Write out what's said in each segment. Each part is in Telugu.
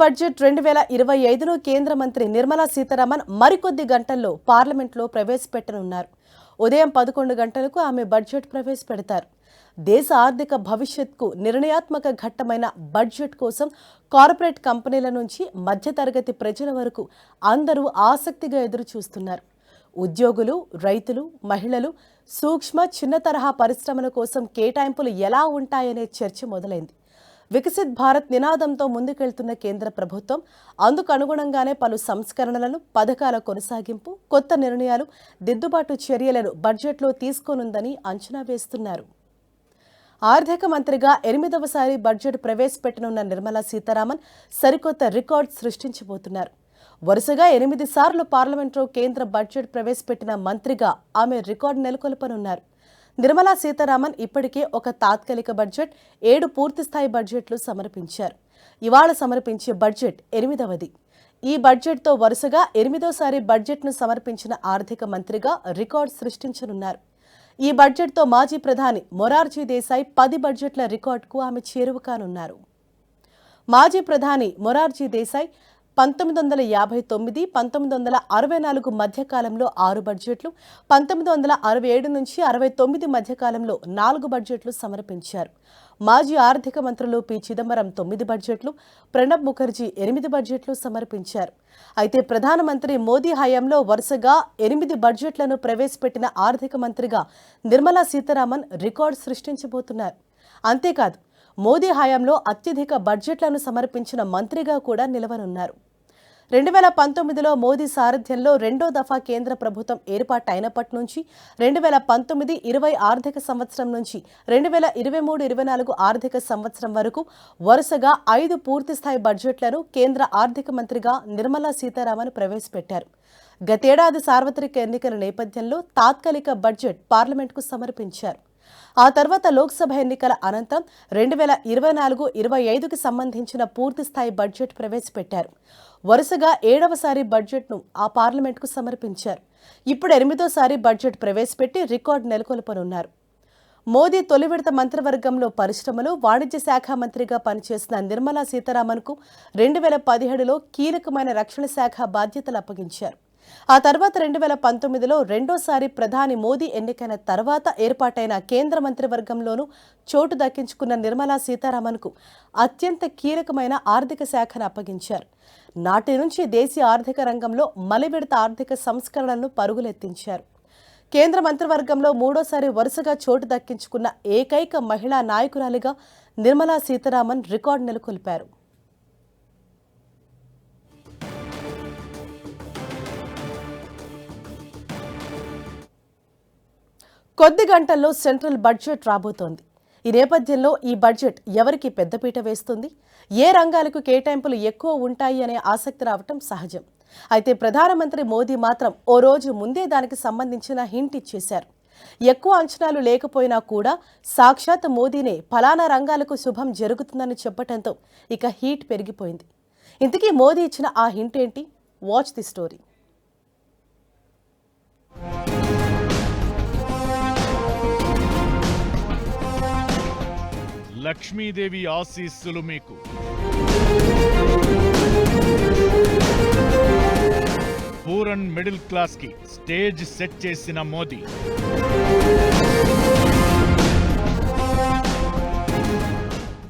బడ్జెట్ 2025ను కేంద్ర మంత్రి నిర్మలా సీతారామన్ మరికొద్ది గంటల్లో పార్లమెంట్లో ప్రవేశపెట్టనున్నారు. ఉదయం 11 గంటలకు ఆమె బడ్జెట్ ప్రవేశపెడతారు. దేశ ఆర్థిక భవిష్యత్కు నిర్ణయాత్మక ఘట్టమైన బడ్జెట్ కోసం కార్పొరేట్ కంపెనీల నుంచి మధ్యతరగతి ప్రజల వరకు అందరూ ఆసక్తిగా ఎదురుచూస్తున్నారు. ఉద్యోగులు, రైతులు, మహిళలు, సూక్ష్మ, చిన్న తరహా పరిశ్రమల కోసం కేటాయింపులు ఎలా ఉంటాయనే చర్చ మొదలైంది. వికసిత్ భారత్ నినాదంతో ముందుకెళ్తున్న కేంద్ర ప్రభుత్వం అందుకు అనుగుణంగానే పలు సంస్కరణలను, పథకాల కొనసాగింపు, కొత్త నిర్ణయాలు, దిద్దుబాటు చర్యలను బడ్జెట్లో తీసుకోనుందని అంచనా వేస్తున్నారు. ఆర్థిక మంత్రిగా 8వసారి బడ్జెట్ ప్రవేశపెట్టనున్న నిర్మలా సీతారామన్ సరికొత్త రికార్డు సృష్టించబోతున్నారు. వరుసగా 8 సార్లు పార్లమెంట్లో కేంద్ర బడ్జెట్ ప్రవేశపెట్టిన మంత్రిగా ఆమె రికార్డు నెలకొల్పనున్నారు. నిర్మలా సీతారామన్ ఇప్పటికే ఒక తాత్కాలిక బడ్జెట్, 7 పూర్తిస్థాయి బడ్జెట్లు సమర్పించారు. ఇవాళ సమర్పించే బడ్జెట్ 8వది. ఈ బడ్జెట్తో వరుసగా 8వసారి బడ్జెట్ను సమర్పించిన ఆర్థిక మంత్రిగా రికార్డు సృష్టించనున్నారు. ఈ బడ్జెట్తో మాజీ ప్రధాని మొరార్జీ దేశాయ్ 10 బడ్జెట్ల రికార్డుకు ఆమె చేరువ కానున్నారు. మాజీ ప్రధాని మొరార్జీ దేశాయ్ 1959, 1964 మధ్యకాలంలో 6 బడ్జెట్లు, 1967 నుంచి 69 మధ్యకాలంలో 4 బడ్జెట్లు సమర్పించారు. మాజీ ఆర్థిక మంత్రులు పి. చిదంబరం 9 బడ్జెట్లు, ప్రణబ్ ముఖర్జీ 8 బడ్జెట్లు సమర్పించారు. అయితే ప్రధానమంత్రి మోదీ హయాంలో వరుసగా 8 బడ్జెట్లను ప్రవేశపెట్టిన ఆర్థిక మంత్రిగా నిర్మలా సీతారామన్ రికార్డు సృష్టించబోతున్నారు. అంతేకాదు, మోదీ హయాంలో అత్యధిక బడ్జెట్లను సమర్పించిన మంత్రిగా కూడా నిలవనున్నారు. 2019లో మోదీ సారథ్యంలో 2వ దఫా కేంద్ర ప్రభుత్వం ఏర్పాటైనప్పటి నుంచి 2019-20 ఆర్థిక సంవత్సరం నుంచి 2023-24 ఆర్థిక సంవత్సరం వరకు వరుసగా 5 పూర్తిస్థాయి బడ్జెట్లను కేంద్ర ఆర్థిక మంత్రిగా నిర్మలా సీతారామన్ ప్రవేశపెట్టారు. గతేడాది సార్వత్రిక ఎన్నికల నేపథ్యంలో తాత్కాలిక బడ్జెట్ పార్లమెంట్కు సమర్పించారు. ఆ తర్వాత లోక్సభ ఎన్నికల అనంతరం 2024-25కి సంబంధించిన పూర్తిస్థాయి బడ్జెట్ ప్రవేశపెట్టారు. వరుసగా 7వసారి బడ్జెట్ను ఆ పార్లమెంట్కు సమర్పించారు. ఇప్పుడు 8వసారి బడ్జెట్ ప్రవేశపెట్టి రికార్డు నెలకొల్పనున్నారు. మోదీ తొలి విడత మంత్రివర్గంలో పరిశ్రమలు, వాణిజ్య శాఖ మంత్రిగా పనిచేసిన నిర్మలా సీతారామన్కు 2017లో కీలకమైన రక్షణ శాఖ బాధ్యతలు అప్పగించారు. ఆ తర్వాత 2019లో రెండోసారి ప్రధాని మోదీ ఎన్నికైన తర్వాత ఏర్పాటైన కేంద్ర మంత్రివర్గంలోనూ చోటు దక్కించుకున్న నిర్మలా సీతారామన్కు అత్యంత కీలకమైన ఆర్థిక శాఖను అప్పగించారు. నాటి నుంచి దేశీయ ఆర్థిక రంగంలో మలివిడత ఆర్థిక సంస్కరణలను పరుగులెత్తించారు. కేంద్ర మంత్రివర్గంలో 3వసారి వరుసగా చోటు దక్కించుకున్న ఏకైక మహిళా నాయకురాలిగా నిర్మలా సీతారామన్ రికార్డు నెలకొల్పారు. కొద్ది గంటల్లో సెంట్రల్ బడ్జెట్ రాబోతోంది. ఈ నేపథ్యంలో ఈ బడ్జెట్ ఎవరికి పెద్దపీట వేస్తుంది, ఏ రంగాలకు కేటాయింపులు ఎక్కువ ఉంటాయి అనే ఆసక్తి రావటం సహజం. అయితే ప్రధానమంత్రి మోదీ మాత్రం ఓ రోజు ముందే దానికి సంబంధించిన హింట్ ఇచ్చేశారు. ఎక్కువ అంచనాలు లేకపోయినా కూడా సాక్షాత్ మోదీనే ఫలానా రంగాలకు శుభం జరుగుతుందని చెప్పడంతో ఇక హీట్ పెరిగిపోయింది. ఇంతకీ మోదీ ఇచ్చిన ఆ హింట్ ఏంటి? Watch the story. లక్ష్మీదేవి ఆశీస్సులు మీకు. పూర్ అండ్ మిడిల్ క్లాస్ కి స్టేజ్ సెట్ చేసిన మోదీ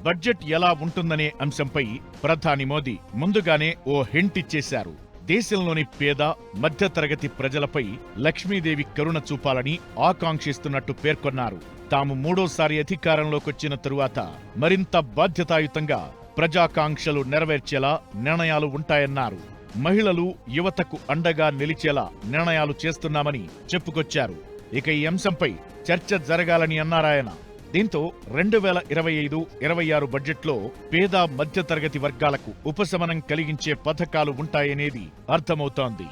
బడ్జెట్ ఎలా ఉంటుందనే అంశంపై ప్రధాని మోదీ ముందుగానే ఓ హింట్ ఇచ్చేశారు. దేశంలోని పేద, మధ్యతరగతి ప్రజలపై లక్ష్మీదేవి కరుణ చూపాలని ఆకాంక్షిస్తున్నట్టు పేర్కొన్నారు. తాము 3వసారి అధికారంలోకొచ్చిన తరువాత మరింత బాధ్యతాయుతంగా ప్రజాకాంక్షలు నెరవేర్చేలా నిర్ణయాలు ఉంటాయన్నారు. మహిళలు, యువతకు అండగా నిలిచేలా నిర్ణయాలు చేస్తున్నామని చెప్పుకొచ్చారు. ఇక ఈ అంశంపై చర్చ జరగాలని అన్నారాయన. దీంతో 2025-26 బడ్జెట్లో పేద, మధ్యతరగతి వర్గాలకు ఉపశమనం కలిగించే పథకాలు ఉంటాయనేది అర్థమవుతోంది.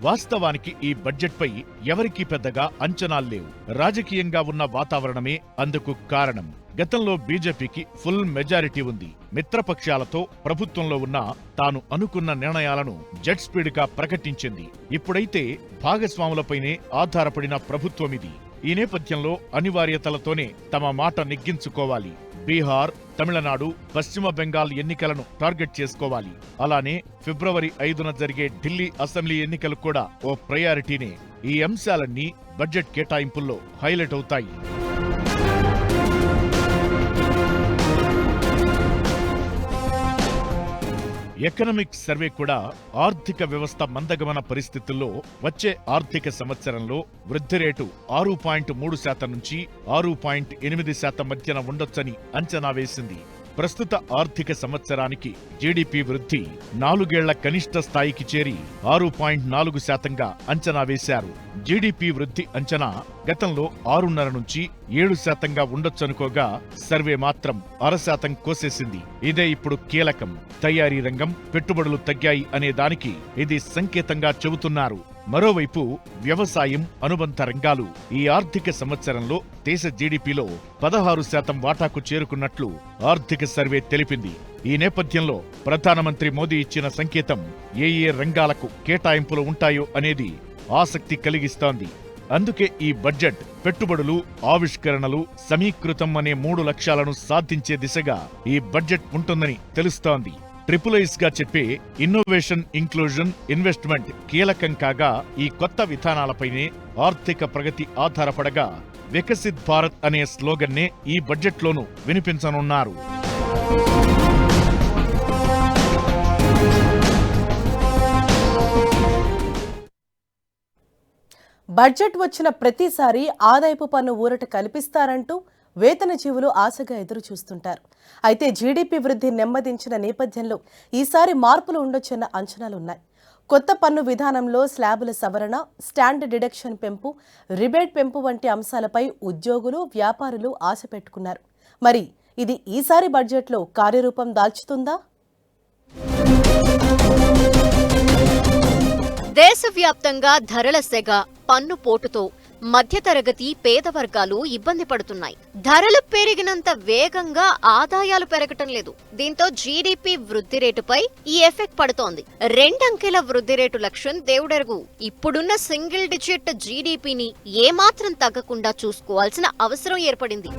వాస్తవానికి ఈ బడ్జెట్పై ఎవరికీ పెద్దగా అంచనాలు లేవు. రాజకీయంగా ఉన్న వాతావరణమే అందుకు కారణం. గతంలో బీజేపీకి ఫుల్ మెజారిటీ ఉంది. మిత్రపక్షాలతో ప్రభుత్వంలో ఉన్న తాను అనుకున్న నిర్ణయాలను జెట్ స్పీడ్ గా ప్రకటించింది. ఇప్పుడైతే భాగస్వాములపైనే ఆధారపడిన ప్రభుత్వమిది. ఈ నేపథ్యంలో అనివార్యతలతోనే తమ మాట నెగ్గించుకోవాలి. బీహార్, తమిళనాడు, పశ్చిమ బెంగాల్ ఎన్నికలను టార్గెట్ చేసుకోవాలి. అలానే ఫిబ్రవరి 5న జరిగే ఢిల్లీ అసెంబ్లీ ఎన్నికలు కూడా ఓ ప్రయారిటీనే. ఈ అంశాలన్నీ బడ్జెట్ కేటాయింపుల్లో హైలైట్ అవుతాయి. ఎకనామిక్ సర్వే కూడా ఆర్థిక వ్యవస్థ మందగమన పరిస్థితుల్లో వచ్చే ఆర్థిక సంవత్సరంలో వృద్ధి రేటు 6.3% నుంచి 6.8% మధ్యన ఉండొచ్చని అంచనా వేసింది. ప్రస్తుత ఆర్థిక సంవత్సరానికి జీడీపీ వృద్ధి 4 ఏళ్ల కనిష్ట స్థాయికి చేరి 6.4%గా అంచనా వేశారు. జీడీపీ వృద్ధి అంచనా గతంలో 6.5 నుంచి 7%గా ఉండొచ్చనుకోగా సర్వే మాత్రం 0.5% కోసేసింది. ఇదే ఇప్పుడు కీలకం. తయారీ రంగం పెట్టుబడులు తగ్గాయి అనే దానికి ఇది సంకేతంగా చెబుతున్నారు. మరోవైపు వ్యవసాయం, అనుబంధ రంగాలు ఈ ఆర్థిక సంవత్సరంలో దేశ జీడీపీలో 16% వాటాకు చేరుకున్నట్లు ఆర్థిక సర్వే తెలిపింది. ఈ నేపథ్యంలో ప్రధానమంత్రి మోదీ ఇచ్చిన సంకేతం ఏ రంగాలకు కేటాయింపులు ఉంటాయో అనేది ఆసక్తి కలిగిస్తోంది. అందుకే ఈ బడ్జెట్ పెట్టుబడులు, ఆవిష్కరణలు, సమీకృతం అనే 3 లక్ష్యాలను సాధించే దిశగా ఈ బడ్జెట్ ఉంటుందని తెలుస్తోంది. ట్రిపుల్ గా చెప్పే ఇన్నోవేషన్, ఇంక్లూజన్, ఇన్వెస్ట్మెంట్ కీలకం కాగా ఈ కొత్త విధానాలపైనే ఆర్థిక ప్రగతి ఆధారపడగా వికసిత్ భారత్ అనే స్లోగన్నే ఈ బడ్జెట్లోనూ వినిపించనున్నారు. బడ్జెట్ వచ్చిన ప్రతిసారి ఆదాయపు పన్ను ఊరట కల్పిస్తారంటూ వేతన జీవులు ఆశగా ఎదురు చూస్తుంటారు. అయితే జీడీపీ వృద్ధి నెమ్మదించిన నేపథ్యంలో ఈసారి మార్పులు ఉండొచ్చన్న అంచనాలున్నాయి. కొత్త పన్ను విధానంలో స్లాబుల సవరణ, స్టాండ్ డిడక్షన్ పెంపు, రిబేట్ పెంపు వంటి అంశాలపై ఉద్యోగులు, వ్యాపారులు ఆశ పెట్టుకున్నారు. మరి ఇది ఈసారి బడ్జెట్లో కార్యరూపం దాల్చుతుందా? దేశవ్యాప్తంగా ధరల సెగ, పన్ను పోటుతో మధ్యతరగతి, పేద వర్గాలు ఇబ్బంది పడుతున్నాయి. ధరలు పెరిగినంత వేగంగా ఆదాయాలు పెరగటం లేదు. దీంతో జీడీపీ వృద్ధి రేటుపై ఈ ఎఫెక్ట్ పడుతోంది. 2 అంకెల వృద్ధి రేటు లక్ష్యం దేవుడెరుగు. ఇప్పుడున్న సింగిల్ డిజిట్ జీడీపీని ఏమాత్రం తగ్గకుండా చూసుకోవాల్సిన అవసరం ఏర్పడింది.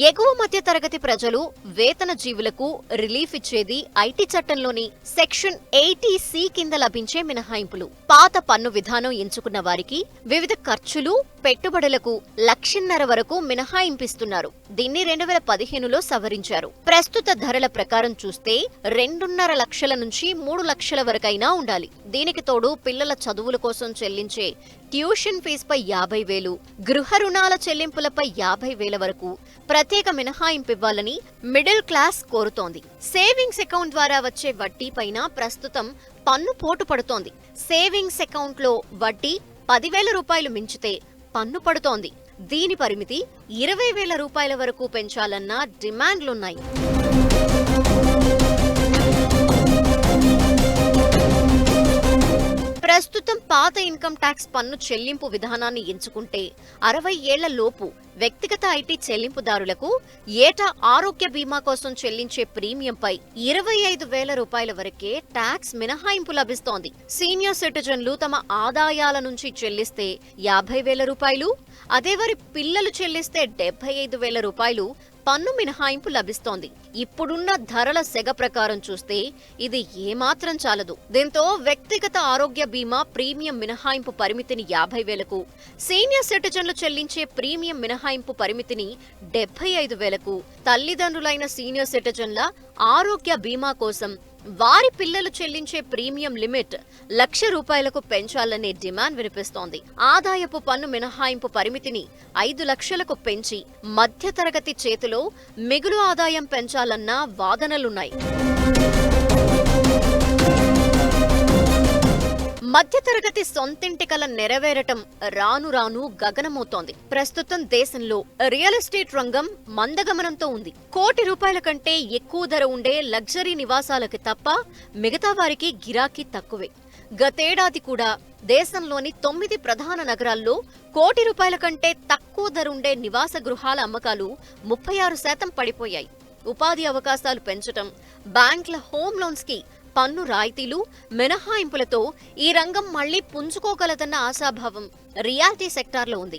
ఎగువ మధ్య తరగతి ప్రజలు, వేతన జీవులకు రిలీఫ్ ఇచ్చేది ఐటీ చట్టంలోని సెక్షన్ 80C కింద లభించే మినహాయింపులు. పాత పన్ను విధానం ఎంచుకున్న వారికి వివిధ ఖర్చులు, పెట్టుబడులకు 1,50,000 వరకు మినహాయింపిస్తున్నారు. దీన్ని 2015లో సవరించారు. ప్రస్తుత ధరల ప్రకారం చూస్తే 2.5 లక్షల నుంచి 3 లక్షల వరకైనా ఉండాలి. దీనికి తోడు పిల్లల చదువుల కోసం చెల్లించే ట్యూషన్ ఫీజుపై 50,000, గృహ రుణాల చెల్లింపులపై 50,000 వరకు ప్రత్యేక మినహాయింపు ఇవ్వాలని మిడిల్ క్లాస్ కోరుతోంది. సేవింగ్స్ అకౌంట్ ద్వారా వచ్చే వడ్డీ పైన ప్రస్తుతం పన్ను పోటు పడుతోంది. సేవింగ్స్ అకౌంట్ లో వడ్డీ 10,000 రూపాయలు మించితే పన్ను పడుతోంది. దీని పరిమితి 20,000 రూపాయల వరకు పెంచాలన్న డిమాండ్లున్నాయి. ప్రస్తుతం పాత ఇన్కమ్ ట్యాక్స్ పన్ను చెల్లింపు విధానాన్ని ఎంచుకుంటే 60 ఏళ్ల లోపు వ్యక్తిగత ఐటీ చెల్లింపుదారులకు ఏటా ఆరోగ్య బీమా కోసం చెల్లించే ప్రీమియంపై 25,000 రూపాయల వరకే ట్యాక్స్ మినహాయింపు లభిస్తోంది. సీనియర్ సిటిజన్లు తమ ఆదాయాల నుంచి చెల్లిస్తే 50,000 రూపాయలు, అదే వారి పిల్లలు చెల్లిస్తే 75,000 రూపాయలు పన్ను మినహాయింపు లభిస్తోంది. ఇప్పుడున్న ధరల సెగ ప్రకారం చూస్తే ఇది ఏమాత్రం చాలదు. దీంతో వ్యక్తిగత ఆరోగ్య బీమా ప్రీమియం మినహాయింపు పరిమితిని 50,000కు, సీనియర్ సిటిజన్లు చెల్లించే ప్రీమియం మినహాయింపు పరిమితిని 75,000కు, తల్లిదండ్రులైన సీనియర్ సిటిజన్ల ఆరోగ్య బీమా కోసం వారి పిల్లలు చెల్లించే ప్రీమియం లిమిట్ 1,00,000 రూపాయలకు పెంచాలనే డిమాండ్ వినిపిస్తోంది. ఆదాయపు పన్ను మినహాయింపు పరిమితిని 5 లక్షలకు పెంచి మధ్యతరగతి చేతిలో మిగులు ఆదాయం పెంచాలన్న వాదనలున్నాయి. మధ్యతరగతి సొంతింటి కల నెరవేరటం రాను రాను గగనమవుతోంది. ప్రస్తుతం దేశంలో రియల్ ఎస్టేట్ రంగం మందగమనంతో ఉంది. 1 కోటి రూపాయల కంటే ఎక్కువ ధర ఉండే లగ్జరీ నివాసాలకి తప్ప మిగతా వారికి గిరాకీ తక్కువే. గతేడాది కూడా దేశంలోని 9 ప్రధాన నగరాల్లో 1 కోటి రూపాయల కంటే తక్కువ ధర ఉండే నివాస గృహాల అమ్మకాలు 36% పడిపోయాయి. ఉపాధి అవకాశాలు పెంచటం, బ్యాంకుల హోమ్ లోన్స్ కి పన్ను రాయితీలు, మినహాయింపులతో ఈ రంగం మళ్లీ పుంజుకోగలదన్న ఆశాభావం రియాలిటీ సెక్టార్లో ఉంది.